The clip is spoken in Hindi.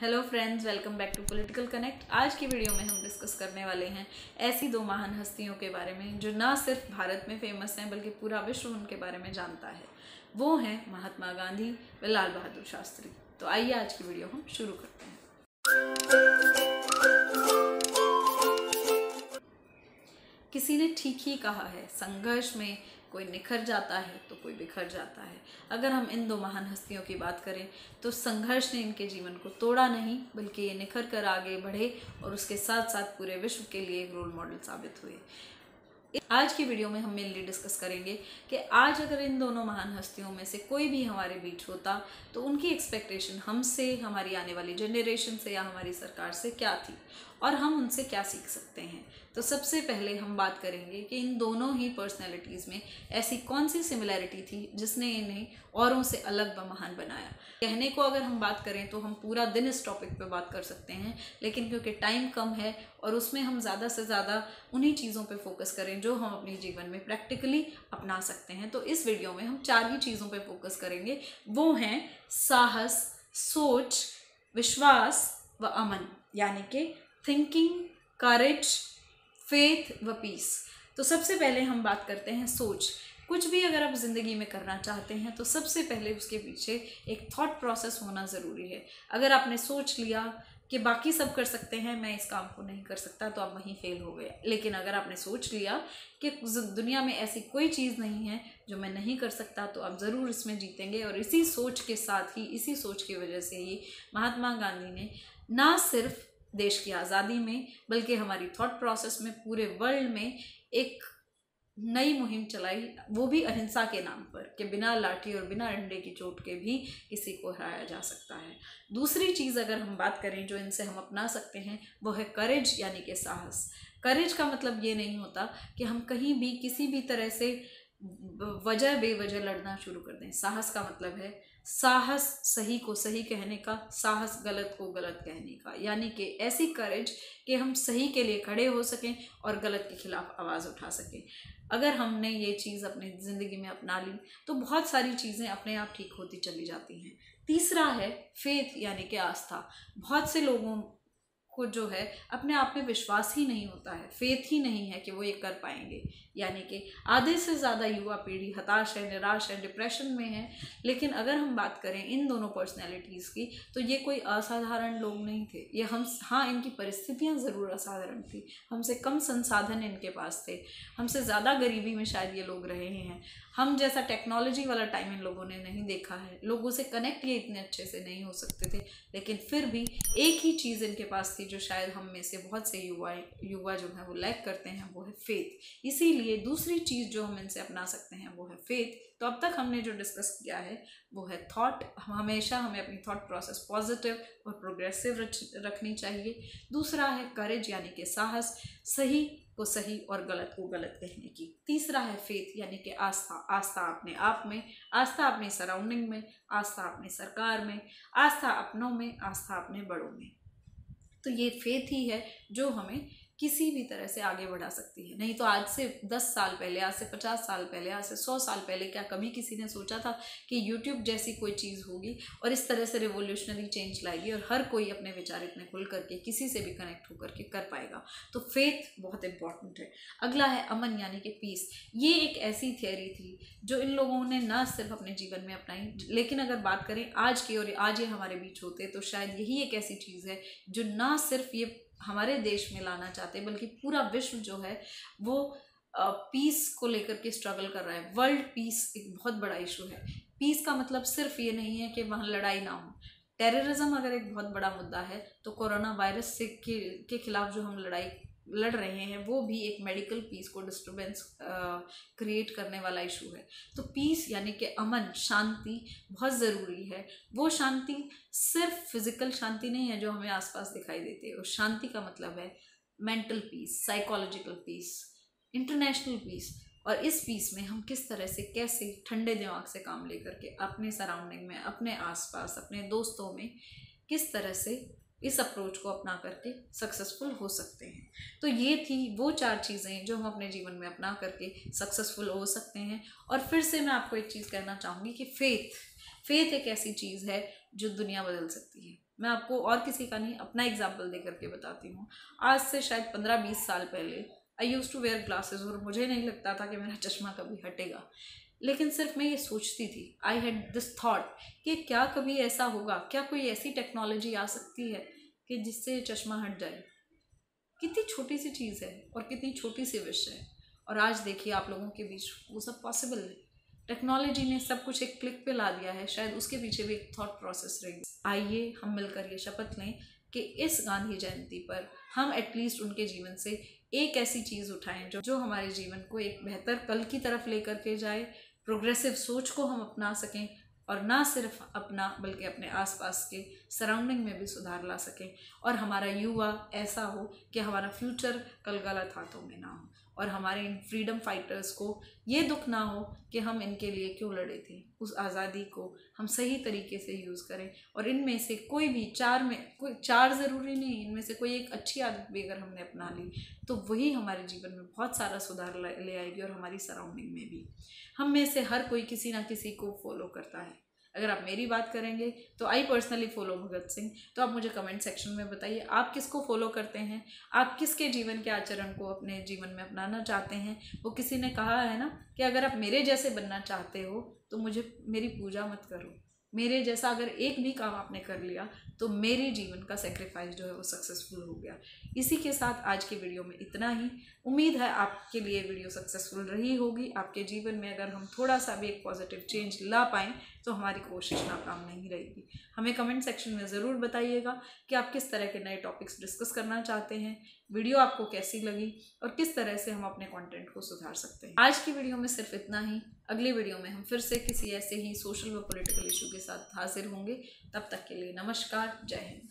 Hello friends, welcome back to political connect. आज की वीडियो में हम डिस्कस करने वाले हैं ऐसी दो महान हस्तियों के बारे में जो ना सिर्फ भारत में फेमस हैं बल्कि पूरा विश्व उनके बारे में जानता है। वो हैं महात्मा गांधी व लाल बहादुर शास्त्री। तो आइए आज की वीडियो हम शुरू करते हैं। किसी ने ठीक ही कहा है, संघर्ष में कोई निखर जाता है तो कोई बिखर जाता है। अगर हम इन दो महान हस्तियों की बात करें तो संघर्ष ने इनके जीवन को तोड़ा नहीं बल्कि ये निखर कर आगे बढ़े और उसके साथ साथ पूरे विश्व के लिए एक रोल मॉडल साबित हुए। आज की वीडियो में हम मेनली डिस्कस करेंगे कि आज अगर इन दोनों महान हस्तियों में से कोई भी हमारे बीच होता तो उनकी एक्सपेक्टेशन हमसे, हमारी आने वाली जनरेशन से या हमारी सरकार से क्या थी और हम उनसे क्या सीख सकते हैं। तो सबसे पहले हम बात करेंगे कि इन दोनों ही पर्सनैलिटीज़ में ऐसी कौन सी सिमिलैरिटी थी जिसने इन्हें औरों से अलग व महान बनाया। कहने को अगर हम बात करें तो हम पूरा दिन इस टॉपिक पे बात कर सकते हैं, लेकिन क्योंकि टाइम कम है और उसमें हम ज़्यादा से ज़्यादा उन्हीं चीज़ों पे फोकस करें जो हम अपने जीवन में प्रैक्टिकली अपना सकते हैं। तो इस वीडियो में हम 4 ही चीज़ों पे फोकस करेंगे। वो हैं साहस, सोच, विश्वास व अमन, यानी कि थिंकिंग, करेज, फेथ व पीस। तो सबसे पहले हम बात करते हैं सोच। कुछ भी अगर आप ज़िंदगी में करना चाहते हैं तो सबसे पहले उसके पीछे एक थॉट प्रोसेस होना ज़रूरी है। अगर आपने सोच लिया कि बाकी सब कर सकते हैं, मैं इस काम को नहीं कर सकता, तो आप वहीं फेल हो गए। लेकिन अगर आपने सोच लिया कि दुनिया में ऐसी कोई चीज़ नहीं है जो मैं नहीं कर सकता, तो आप ज़रूर इसमें जीतेंगे। और इसी सोच के साथ ही, इसी सोच की वजह से ही महात्मा गांधी ने ना सिर्फ देश की आज़ादी में बल्कि हमारी थॉट प्रोसेस में पूरे वर्ल्ड में एक नई मुहिम चलाई, वो भी अहिंसा के नाम पर, कि बिना लाठी और बिना डंडे की चोट के भी किसी को हराया जा सकता है। दूसरी चीज़ अगर हम बात करें जो इनसे हम अपना सकते हैं वो है करेज, यानी कि साहस। करेज का मतलब ये नहीं होता कि हम कहीं भी किसी भी तरह से वजह बेवजह लड़ना शुरू कर दें। साहस का मतलब है साहस सही को सही कहने का, साहस गलत को गलत कहने का, यानी कि ऐसी करेज कि हम सही के लिए खड़े हो सकें और गलत के खिलाफ आवाज़ उठा सकें। अगर हमने ये चीज़ अपनी ज़िंदगी में अपना ली तो बहुत सारी चीज़ें अपने आप ठीक होती चली जाती हैं। तीसरा है फेथ, यानी कि आस्था। बहुत से लोगों को जो है अपने आप में विश्वास ही नहीं होता है, फेथ ही नहीं है कि वो ये कर पाएंगे। यानी कि आधे से ज़्यादा युवा पीढ़ी हताश है, निराश है, डिप्रेशन में है। लेकिन अगर हम बात करें इन दोनों पर्सनैलिटीज़ की तो ये कोई असाधारण लोग नहीं थे। ये हाँ, इनकी परिस्थितियाँ ज़रूर असाधारण थी। हमसे कम संसाधन इनके पास थे, हमसे ज़्यादा गरीबी में शायद ये लोग रहे हैं। हम जैसा टेक्नोलॉजी वाला टाइम इन लोगों ने नहीं देखा है, लोगों से कनेक्ट ये इतने अच्छे से नहीं हो सकते थे। लेकिन फिर भी एक ही चीज़ इनके पास थी जो शायद हम में से बहुत से युवा जो है वो लैक करते हैं, वो है फेथ। इसीलिए दूसरी चीज़ जो हम इनसे अपना सकते हैं वो है फेथ। तो अब तक हमने जो डिस्कस किया है वो है थॉट। हमेशा हमें अपनी थॉट प्रोसेस पॉजिटिव और प्रोग्रेसिव रखनी चाहिए। दूसरा है करेज, यानी कि साहस, सही को सही और गलत को गलत कहने की। तीसरा है फेथ, यानी कि आस्था। आस्था अपने आप में, आस्था अपनी सराउंडिंग में, आस्था अपनी सरकार में, आस्था अपनों में, आस्था अपने बड़ों में। तो ये फेथ ही है जो हमें किसी भी तरह से आगे बढ़ा सकती है। नहीं तो आज से 10 साल पहले, आज से 50 साल पहले, आज से 100 साल पहले क्या कभी किसी ने सोचा था कि यूट्यूब जैसी कोई चीज़ होगी और इस तरह से रिवोल्यूशनरी चेंज लाएगी और हर कोई अपने विचार इतने खुल करके किसी से भी कनेक्ट होकर के कर पाएगा। तो फेथ बहुत इंपॉर्टेंट है। अगला है अमन, यानी कि पीस। ये एक ऐसी थियोरी थी जो इन लोगों ने ना सिर्फ अपने जीवन में अपनाई, लेकिन अगर बात करें आज की और आज ये हमारे बीच होते तो शायद यही एक ऐसी चीज़ है जो ना सिर्फ ये हमारे देश में लाना चाहते बल्कि पूरा विश्व जो है वो पीस को लेकर के स्ट्रगल कर रहा है। वर्ल्ड पीस एक बहुत बड़ा इशू है। पीस का मतलब सिर्फ ये नहीं है कि वहाँ लड़ाई ना हो। टेररिज्म अगर एक बहुत बड़ा मुद्दा है तो कोरोना वायरस से के खिलाफ जो हम लड़ाई लड़ रहे हैं वो भी एक मेडिकल पीस को डिस्टर्बेंस क्रिएट करने वाला इशू है। तो पीस यानी कि अमन, शांति बहुत ज़रूरी है। वो शांति सिर्फ फिजिकल शांति नहीं है जो हमें आसपास दिखाई देती है। उस शांति का मतलब है mental peace, psychological peace, international peace. और इस पीस में हम किस तरह से, कैसे ठंडे दिमाग से काम लेकर के अपने सराउंडिंग में, अपने आसपास, अपने दोस्तों में किस तरह से इस अप्रोच को अपना करके सक्सेसफुल हो सकते हैं। तो ये थी वो 4 चीज़ें जो हम अपने जीवन में अपना करके सक्सेसफुल हो सकते हैं। और फिर से मैं आपको एक चीज़ कहना चाहूँगी कि फेथ एक ऐसी चीज़ है जो दुनिया बदल सकती है। मैं आपको और किसी का नहीं, अपना एग्जाम्पल दे करके बताती हूँ। आज से शायद 15-20 साल पहले आई यूज़ टू वेयर ग्लासेस और मुझे नहीं लगता था कि मेरा चश्मा कभी हटेगा, लेकिन सिर्फ मैं ये सोचती थी, आई हैड दिस थॉट कि क्या कभी ऐसा होगा, क्या कोई ऐसी टेक्नोलॉजी आ सकती है कि जिससे चश्मा हट जाए। कितनी छोटी सी चीज़ है और कितनी छोटी सी विश है, और आज देखिए आप लोगों के बीच वो सब पॉसिबल है। टेक्नोलॉजी ने सब कुछ एक क्लिक पे ला दिया है, शायद उसके पीछे भी एक थॉट प्रोसेस रहेगी। आइए हम मिलकर ये शपथ लें कि इस गांधी जयंती पर हम एटलीस्ट उनके जीवन से एक ऐसी चीज़ उठाएं जो हमारे जीवन को एक बेहतर कल की तरफ लेकर के जाए, प्रोग्रेसिव सोच को हम अपना सकें, और ना सिर्फ अपना बल्कि अपने आसपास के सराउंडिंग में भी सुधार ला सकें, और हमारा युवा ऐसा हो कि हमारा फ्यूचर कल गलत हाथों में ना हो, और हमारे इन फ्रीडम फाइटर्स को ये दुख ना हो कि हम इनके लिए क्यों लड़े थे। उस आज़ादी को हम सही तरीके से यूज़ करें, और इनमें से कोई भी कोई चार ज़रूरी नहीं, इनमें से कोई एक अच्छी आदत भी अगर हमने अपना ली तो वही हमारे जीवन में बहुत सारा सुधार ले आएगी, और हमारी सराउंडिंग में भी। हम में से हर कोई किसी ना किसी को फॉलो करता है। अगर आप मेरी बात करेंगे तो I personally follow Bhagat Singh. तो आप मुझे कमेंट सेक्शन में बताइए आप किसको फॉलो करते हैं, आप किसके जीवन के आचरण को अपने जीवन में अपनाना चाहते हैं। वो किसी ने कहा है ना कि अगर आप मेरे जैसे बनना चाहते हो तो मेरी पूजा मत करो, मेरे जैसा अगर एक भी काम आपने कर लिया तो मेरे जीवन का सेक्रीफाइस जो है वो सक्सेसफुल हो गया। इसी के साथ आज के वीडियो में इतना ही। उम्मीद है आपके लिए वीडियो सक्सेसफुल रही होगी। आपके जीवन में अगर हम थोड़ा सा भी एक पॉजिटिव चेंज ला पाएँ तो हमारी कोशिश नाकाम नहीं रहेगी। हमें कमेंट सेक्शन में ज़रूर बताइएगा कि आप किस तरह के नए टॉपिक्स डिस्कस करना चाहते हैं, वीडियो आपको कैसी लगी और किस तरह से हम अपने कंटेंट को सुधार सकते हैं। आज की वीडियो में सिर्फ इतना ही। अगली वीडियो में हम फिर से किसी ऐसे ही सोशल व पॉलिटिकल इशू के साथ हाजिर होंगे। तब तक के लिए नमस्कार, जय हिंद।